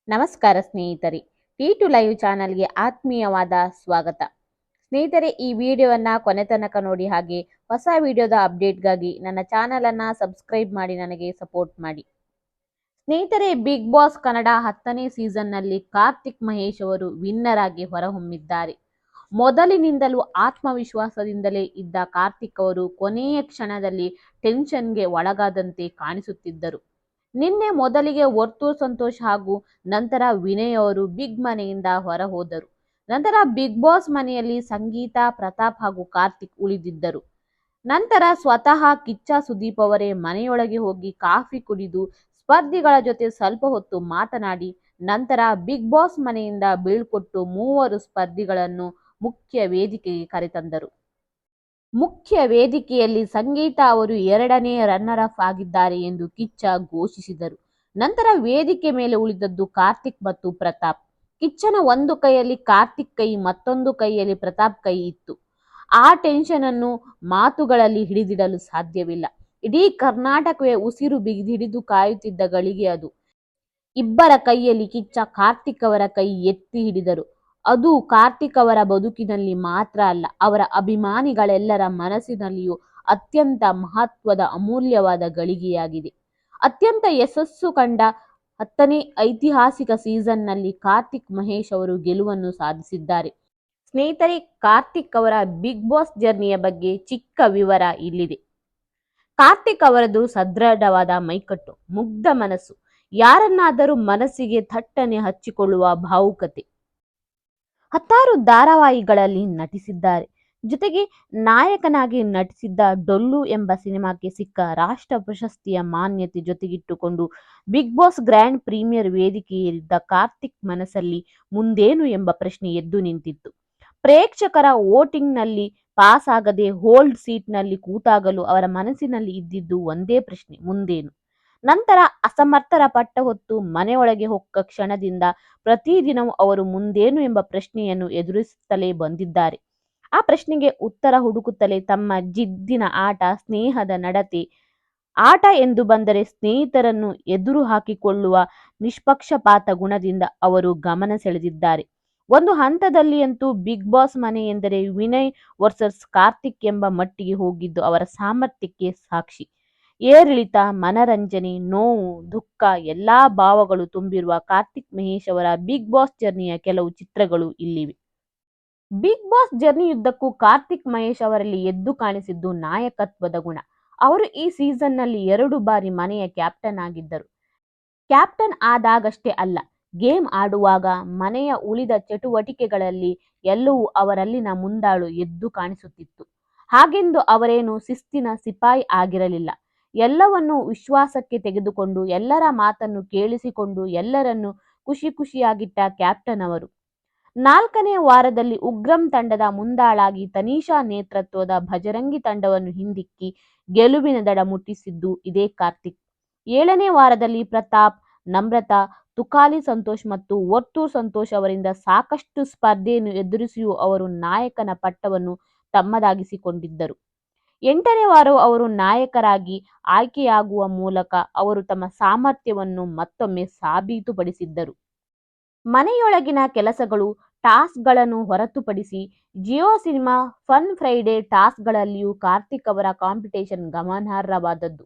ನಮಸ್ಕಾರ ಸ್ನೇಹಿತರೆ, T two live ಚಾನಲ್ಗೆ ಆತ್ಮೀಯವಾದ ಸ್ವಾಗತ. ಸ್ನೇಹಿತರೆ, ಈ ವಿಡಿಯೋವನ್ನು ಕೊನೆ ತನಕ ನೋಡಿ, ಹಾಗೆ ಹೊಸ ವಿಡಿಯೋದ ಅಪ್ಡೇಟ್ಗಾಗಿ ನನ್ನ ಚಾನಲನ್ನು ಸಬ್ಸ್ಕ್ರೈಬ್ ಮಾಡಿ ನನಗೆ ಸಪೋರ್ಟ್ ಮಾಡಿ. ಸ್ನೇಹಿತರೆ, ಬಿಗ್ ಬಾಸ್ ಕನ್ನಡ 10ನೇ ಸೀಸನ್ನಲ್ಲಿ ಕಾರ್ತಿಕ್ ಮಹೇಶ್ ಅವರು ವಿನ್ನರ್ ಆಗಿ ಹೊರಹೊಮ್ಮಿದ್ದಾರೆ. ಮೊದಲಿನಿಂದಲೂ ಆತ್ಮವಿಶ್ವಾಸದಿಂದಲೇ ಇದ್ದ ಕಾರ್ತಿಕ್ ಅವರು ಕೊನೆಯ ಕ್ಷಣದಲ್ಲಿ ಟೆನ್ಷನ್ಗೆ ಒಳಗಾದಂತೆ ಕಾಣಿಸುತ್ತಿದ್ದರು. ನಿನ್ನೆ ಮೊದಲಿಗೆ ವರ್ತೂರ್ ಸಂತೋಷ್ ಹಾಗೂ ನಂತರ ವಿನಯ್ ಅವರು ಬಿಗ್ ಮನೆಯಿಂದ ಹೊರ ಹೋದರು. ನಂತರ ಬಿಗ್ ಬಾಸ್ ಮನೆಯಲ್ಲಿ ಸಂಗೀತ, ಪ್ರತಾಪ್ ಹಾಗೂ ಕಾರ್ತಿಕ್ ಉಳಿದಿದ್ದರು. ನಂತರ ಸ್ವತಃ ಕಿಚ್ಚ ಸುದೀಪ್ ಅವರೇ ಮನೆಯೊಳಗೆ ಹೋಗಿ ಕಾಫಿ ಕುಡಿದು ಸ್ಪರ್ಧಿಗಳ ಜೊತೆ ಸ್ವಲ್ಪ ಹೊತ್ತು ಮಾತನಾಡಿ ನಂತರ ಬಿಗ್ ಬಾಸ್ ಮನೆಯಿಂದ ಬೀಳ್ಕೊಟ್ಟು ಮೂವರು ಸ್ಪರ್ಧಿಗಳನ್ನು ಮುಖ್ಯ ವೇದಿಕೆಗೆ ಕರೆತಂದರು. ಮುಖ್ಯ ವೇದಿಕೆಯಲ್ಲಿ ಸಂಗೀತ ಅವರು 2ನೇ ರನ್ನರ್ ಅಪ್ ಆಗಿದ್ದಾರೆ ಎಂದು ಕಿಚ್ಚ ಘೋಷಿಸಿದರು. ನಂತರ ವೇದಿಕೆ ಮೇಲೆ ಉಳಿದದ್ದು ಕಾರ್ತಿಕ್ ಮತ್ತು ಪ್ರತಾಪ್. ಕಿಚ್ಚನ ಒಂದು ಕೈಯಲ್ಲಿ ಕಾರ್ತಿಕ್ ಕೈ, ಮತ್ತೊಂದು ಕೈಯಲ್ಲಿ ಪ್ರತಾಪ್ ಕೈ ಇತ್ತು. ಆ ಟೆನ್ಷನ್ ಅನ್ನು ಮಾತುಗಳಲ್ಲಿ ಹಿಡಿದಿಡಲು ಸಾಧ್ಯವಿಲ್ಲ. ಇಡೀ ಕರ್ನಾಟಕವೇ ಉಸಿರು ಬಿಗಿದಿಡಿದು ಕಾಯುತ್ತಿದ್ದ ಗಳಿಗೆ ಅದು. ಇಬ್ಬರ ಕೈಯಲ್ಲಿ ಕಿಚ್ಚ ಕಾರ್ತಿಕ್ ಅವರ ಕೈ ಎತ್ತಿ ಹಿಡಿದರು. ಅದು ಕಾರ್ತಿಕ್ ಅವರ ಬದುಕಿನಲ್ಲಿ ಮಾತ್ರ ಅಲ್ಲ, ಅವರ ಅಭಿಮಾನಿಗಳೆಲ್ಲರ ಮನಸ್ಸಿನಲ್ಲಿಯೂ ಅತ್ಯಂತ ಮಹತ್ವದ ಅಮೂಲ್ಯವಾದ ಗಳಿಗೆಯಾಗಿದೆ. ಅತ್ಯಂತ ಯಶಸ್ಸು ಕಂಡ 10ನೇ ಐತಿಹಾಸಿಕ ಸೀಸನ್ನಲ್ಲಿ ಕಾರ್ತಿಕ್ ಮಹೇಶ್ ಅವರು ಗೆಲುವನ್ನು ಸಾಧಿಸಿದ್ದಾರೆ. ಸ್ನೇಹಿತರೆ, ಕಾರ್ತಿಕ್ ಅವರ ಬಿಗ್ ಬಾಸ್ ಜರ್ನಿಯ ಬಗ್ಗೆ ಚಿಕ್ಕ ವಿವರ ಇಲ್ಲಿದೆ. ಕಾರ್ತಿಕ್ ಅವರದು ಸದೃಢವಾದ ಮೈಕಟ್ಟು, ಮುಗ್ಧ ಮನಸ್ಸು, ಯಾರನ್ನಾದರೂ ಮನಸ್ಸಿಗೆ ಥಟ್ಟನೆ ಹಚ್ಚಿಕೊಳ್ಳುವ ಭಾವುಕತೆ. 10 ಧಾರಾವಾಹಿಗಳಲ್ಲಿ ನಟಿಸಿದ್ದಾರೆ. ಜೊತೆಗೆ ನಾಯಕನಾಗಿ ನಟಿಸಿದ್ದ ಡೊಳ್ಳು ಎಂಬ ಸಿನಿಮಾಕ್ಕೆ ಸಿಕ್ಕ ರಾಷ್ಟ್ರ ಪ್ರಶಸ್ತಿಯ ಮಾನ್ಯತೆ ಜೊತೆಗಿಟ್ಟುಕೊಂಡು ಬಿಗ್ ಬಾಸ್ ಗ್ರ್ಯಾಂಡ್ ಪ್ರೀಮಿಯರ್ ವೇದಿಕೆಯೇರಿದ್ದ ಕಾರ್ತಿಕ್ ಮನಸ್ಸಲ್ಲಿ ಮುಂದೇನು ಎಂಬ ಪ್ರಶ್ನೆ ಎದ್ದು ನಿಂತಿತ್ತು. ಪ್ರೇಕ್ಷಕರ ವೋಟಿಂಗ್ನಲ್ಲಿ ಪಾಸ್ ಆಗದೆ ಹೋಲ್ಡ್ ಸೀಟ್ನಲ್ಲಿ ಕೂತಾಗಲೂ ಅವರ ಮನಸ್ಸಿನಲ್ಲಿ ಇದ್ದಿದ್ದು ಒಂದೇ ಪ್ರಶ್ನೆ, ಮುಂದೇನು. ನಂತರ ಅಸಮರ್ಥರ ಪಟ್ಟ ಹೊತ್ತು ಮನೆಯೊಳಗೆ ಹೊಕ್ಕ ಕ್ಷಣದಿಂದ ಪ್ರತಿದಿನವೂ ಅವರು ಮುಂದೇನು ಎಂಬ ಪ್ರಶ್ನೆಯನ್ನು ಎದುರಿಸುತ್ತಲೇ ಬಂದಿದ್ದಾರೆ. ಆ ಪ್ರಶ್ನೆಗೆ ಉತ್ತರ ಹುಡುಕುತ್ತಲೇ ತಮ್ಮ ಜಿದ್ದಿನ ಆಟ, ಸ್ನೇಹದ ನಡತೆ, ಆಟ ಎಂದು ಬಂದರೆ ಸ್ನೇಹಿತರನ್ನು ಎದುರು ಹಾಕಿಕೊಳ್ಳುವ ನಿಷ್ಪಕ್ಷಪಾತ ಗುಣದಿಂದ ಅವರು ಗಮನ ಸೆಳೆದಿದ್ದಾರೆ. ಒಂದು ಹಂತದಲ್ಲಿ ಅಂತೂ ಬಿಗ್ ಬಾಸ್ ಮನೆ ಎಂದರೆ ವಿನಯ್ ವರ್ಸಸ್ ಕಾರ್ತಿಕ್ ಎಂಬ ಮಟ್ಟಿಗೆ ಹೋಗಿದ್ದು ಅವರ ಸಾಮರ್ಥ್ಯಕ್ಕೆ ಸಾಕ್ಷಿ. ಏರಿಳಿತ, ಮನರಂಜನೆ, ನೋವು, ದುಃಖ ಎಲ್ಲಾ ಭಾವಗಳು ತುಂಬಿರುವ ಕಾರ್ತಿಕ್ ಮಹೇಶ್ ಅವರ ಬಿಗ್ ಬಾಸ್ ಜರ್ನಿಯ ಕೆಲವು ಚಿತ್ರಗಳು ಇಲ್ಲಿವೆ. ಬಿಗ್ ಬಾಸ್ ಜರ್ನಿಯುದ್ದಕ್ಕೂ ಕಾರ್ತಿಕ್ ಮಹೇಶ್ ಅವರಲ್ಲಿ ಎದ್ದು ಕಾಣಿಸಿದ್ದು ನಾಯಕತ್ವದ ಗುಣ. ಅವರು ಈ ಸೀಸನ್ನಲ್ಲಿ 2 ಬಾರಿ ಮನೆಯ ಕ್ಯಾಪ್ಟನ್ ಆಗಿದ್ದರು. ಕ್ಯಾಪ್ಟನ್ ಆದಾಗಷ್ಟೇ ಅಲ್ಲ, ಗೇಮ್ ಆಡುವಾಗ, ಮನೆಯ ಉಳಿದ ಚಟುವಟಿಕೆಗಳಲ್ಲಿ ಎಲ್ಲವೂ ಅವರಲ್ಲಿನ ಮುಂದಾಳು ಎದ್ದು ಕಾಣಿಸುತ್ತಿತ್ತು. ಹಾಗೆಂದು ಅವರೇನು ಶಿಸ್ತಿನ ಸಿಪಾಯಿ ಆಗಿರಲಿಲ್ಲ. ಎಲ್ಲವನ್ನೂ ವಿಶ್ವಾಸಕ್ಕೆ ತೆಗೆದುಕೊಂಡು, ಎಲ್ಲರ ಮಾತನ್ನು ಕೇಳಿಸಿಕೊಂಡು, ಎಲ್ಲರನ್ನೂ ಖುಷಿಯಾಗಿಟ್ಟ ಕ್ಯಾಪ್ಟನ್ ಅವರು. 4ನೇ ವಾರದಲ್ಲಿ ಉಗ್ರಂ ತಂಡದ ಮುಂದಾಳಾಗಿ ತನಿಷಾ ನೇತೃತ್ವದ ಭಜರಂಗಿ ತಂಡವನ್ನು ಹಿಂದಿಕ್ಕಿ ಗೆಲುವಿನ ದಡ ಮುಟ್ಟಿಸಿದ್ದು ಇದೇ ಕಾರ್ತಿಕ್. 7ನೇ ವಾರದಲ್ಲಿ ಪ್ರತಾಪ್, ನಮ್ರತಾ, ತುಕಾಲಿ ಸಂತೋಷ್ ಮತ್ತು ವರ್ತೂರ್ ಸಂತೋಷ್ ಅವರಿಂದ ಸಾಕಷ್ಟು ಸ್ಪರ್ಧೆಯನ್ನು ಎದುರಿಸಿಯೂ ಅವರು ನಾಯಕನ ಪಟ್ಟವನ್ನು ತಮ್ಮದಾಗಿಸಿಕೊಂಡಿದ್ದರು. 8ನೇ ವಾರವೂ ಅವರು ನಾಯಕರಾಗಿ ಆಯ್ಕೆಯಾಗುವ ಮೂಲಕ ಅವರು ತಮ್ಮ ಸಾಮರ್ಥ್ಯವನ್ನು ಮತ್ತೊಮ್ಮೆ ಸಾಬೀತುಪಡಿಸಿದ್ದರು. ಮನೆಯೊಳಗಿನ ಕೆಲಸಗಳು, ಟಾಸ್ಕ್ಗಳನ್ನು ಹೊರತುಪಡಿಸಿ ಜಿಯೋ ಸಿನಿಮಾ ಫನ್ ಫ್ರೈಡೆ ಟಾಸ್ಕ್ಗಳಲ್ಲಿಯೂ ಕಾರ್ತಿಕ್ ಅವರ ಕಾಂಪಿಟೇಷನ್ ಗಮನಾರ್ಹವಾದದ್ದು.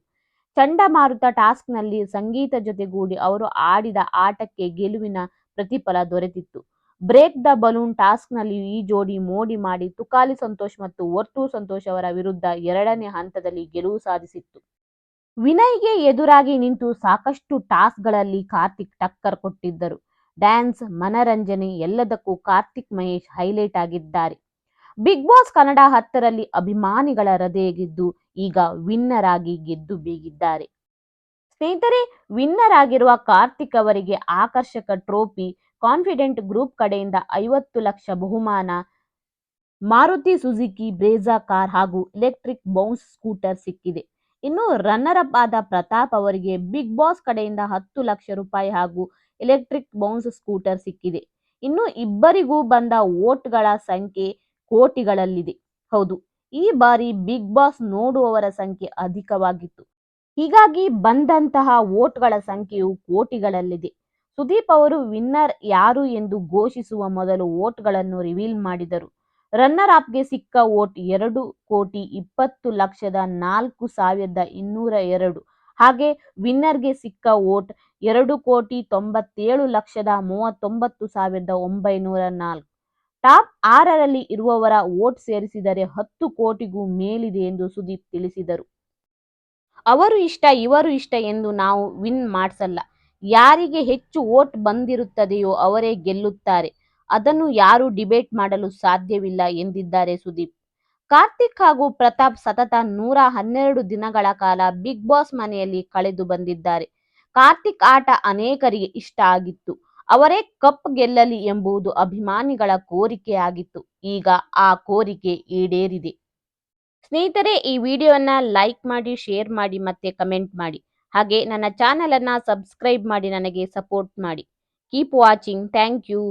ಚಂಡಮಾರುತ ಟಾಸ್ಕ್ನಲ್ಲಿ ಸಂಗೀತ ಜೊತೆಗೂಡಿ ಅವರು ಆಡಿದ ಆಟಕ್ಕೆ ಗೆಲುವಿನ ಪ್ರತಿಫಲ ದೊರೆತಿತ್ತು. ಬ್ರೇಕ್ ದ ಬಲೂನ್ ಟಾಸ್ಕ್ನಲ್ಲಿಯೂ ಈ ಜೋಡಿ ಮೋಡಿ ಮಾಡಿ ತುಕಾಲಿ ಸಂತೋಷ್ ಮತ್ತು ವರ್ತೂರ್ ಸಂತೋಷ್ ಅವರ ವಿರುದ್ಧ 2ನೇ ಹಂತದಲ್ಲಿ ಗೆಲುವು ಸಾಧಿಸಿತ್ತು. ವಿನಯ್ಗೆ ಎದುರಾಗಿ ನಿಂತು ಸಾಕಷ್ಟು ಟಾಸ್ಕ್ಗಳಲ್ಲಿ ಕಾರ್ತಿಕ್ ಟಕ್ಕರ್ ಕೊಟ್ಟಿದ್ದರು. ಡ್ಯಾನ್ಸ್, ಮನರಂಜನೆ ಎಲ್ಲದಕ್ಕೂ ಕಾರ್ತಿಕ್ ಮಹೇಶ್ ಹೈಲೈಟ್ ಆಗಿದ್ದಾರೆ. ಬಿಗ್ ಬಾಸ್ ಕನ್ನಡ 10ರಲ್ಲಿ ಅಭಿಮಾನಿಗಳ ಹೃದಯ ಗೆದ್ದು ಈಗ ವಿನ್ನರ್ ಆಗಿ ಗೆದ್ದು ಬೀಗಿದ್ದಾರೆ. ಸ್ನೇಹಿತರೆ, ವಿನ್ನರ್ ಆಗಿರುವ ಕಾರ್ತಿಕ್ ಅವರಿಗೆ ಆಕರ್ಷಕ ಟ್ರೋಫಿ, ಕಾನ್ಫಿಡೆಂಟ್ ಗ್ರೂಪ್ ಕಡೆಯಿಂದ 50 ಲಕ್ಷ ಬಹುಮಾನ, ಮಾರುತಿ ಸುಜುಕಿ ಬ್ರೇಜಾ ಕಾರ್ ಹಾಗೂ ಎಲೆಕ್ಟ್ರಿಕ್ ಬೌನ್ಸ್ ಸ್ಕೂಟರ್ ಸಿಕ್ಕಿದೆ. ಇನ್ನು ರನ್ನರ್ ಅಪ್ ಆದ ಪ್ರತಾಪ್ ಅವರಿಗೆ ಬಿಗ್ ಬಾಸ್ ಕಡೆಯಿಂದ 10 ಲಕ್ಷ ರೂಪಾಯಿ ಹಾಗೂ ಎಲೆಕ್ಟ್ರಿಕ್ ಬೌನ್ಸ್ ಸ್ಕೂಟರ್ ಸಿಕ್ಕಿದೆ. ಇನ್ನು ಇಬ್ಬರಿಗೂ ಬಂದ ವೋಟ್ಗಳ ಸಂಖ್ಯೆ ಕೋಟಿಗಳಲ್ಲಿದೆ. ಹೌದು, ಈ ಬಾರಿ ಬಿಗ್ ಬಾಸ್ ನೋಡುವವರ ಸಂಖ್ಯೆ ಅಧಿಕವಾಗಿತ್ತು. ಹೀಗಾಗಿ ಬಂದಂತಹ ವೋಟ್ಗಳ ಸಂಖ್ಯೆಯು ಕೋಟಿಗಳಲ್ಲಿದೆ. ಸುದೀಪ್ ಅವರು ವಿನ್ನರ್ ಯಾರು ಎಂದು ಘೋಷಿಸುವ ಮೊದಲು ವೋಟ್ಗಳನ್ನು ರಿವೀಲ್ ಮಾಡಿದರು. ರನ್ನರ್ ಅಪ್ಗೆ ಸಿಕ್ಕ ವೋಟ್ 2,20,04,202. ಹಾಗೆ ವಿನ್ನರ್ಗೆ ಸಿಕ್ಕ ವೋಟ್ 2,97,39,904. ಟಾಪ್ 6ರಲ್ಲಿ ಇರುವವರ ವೋಟ್ ಸೇರಿಸಿದರೆ 10 ಕೋಟಿಗೂ ಮೇಲಿದೆ ಎಂದು ಸುದೀಪ್ ತಿಳಿಸಿದರು. ಅವರು ಇಷ್ಟ ಇವರು ಇಷ್ಟ ಎಂದು ನಾವು ವಿನ್ ಮಾಡ್ಸಲ್ಲ. ಯಾರಿಗೆ ಹೆಚ್ಚು ವೋಟ್ ಬಂದಿರುತ್ತದೆಯೋ ಅವರೇ ಗೆಲ್ಲುತ್ತಾರೆ. ಅದನ್ನು ಯಾರೂ ಡಿಬೇಟ್ ಮಾಡಲು ಸಾಧ್ಯವಿಲ್ಲ ಎಂದಿದ್ದಾರೆ ಸುದೀಪ್. ಕಾರ್ತಿಕ್ ಹಾಗೂ ಪ್ರತಾಪ್ ಸತತ 112 ದಿನಗಳ ಕಾಲ ಬಿಗ್ ಬಾಸ್ ಮನೆಯಲ್ಲಿ ಕಳೆದು ಬಂದಿದ್ದಾರೆ. ಕಾರ್ತಿಕ್ ಆಟ ಅನೇಕರಿಗೆ ಇಷ್ಟ ಆಗಿತ್ತು. ಅವರೇ ಕಪ್ ಗೆಲ್ಲಲಿ ಎಂಬುದು ಅಭಿಮಾನಿಗಳ ಕೋರಿಕೆ ಆಗಿತ್ತು. ಈಗ ಆ ಕೋರಿಕೆ ಈಡೇರಿದೆ. ಸ್ನೇಹಿತರೆ, ಈ ವಿಡಿಯೋನ ಲೈಕ್ ಮಾಡಿ, ಶೇರ್ ಮಾಡಿ ಮತ್ತೆ ಕಮೆಂಟ್ ಮಾಡಿ. ಹಾಗೆ ನನ್ನ ಚಾನೆಲ್ ಅನ್ನ ಸಬ್ಸ್ಕ್ರೈಬ್ ಮಾಡಿ ನನಗೆ ಸಪೋರ್ಟ್ ಮಾಡಿ. Keep watching. Thank you.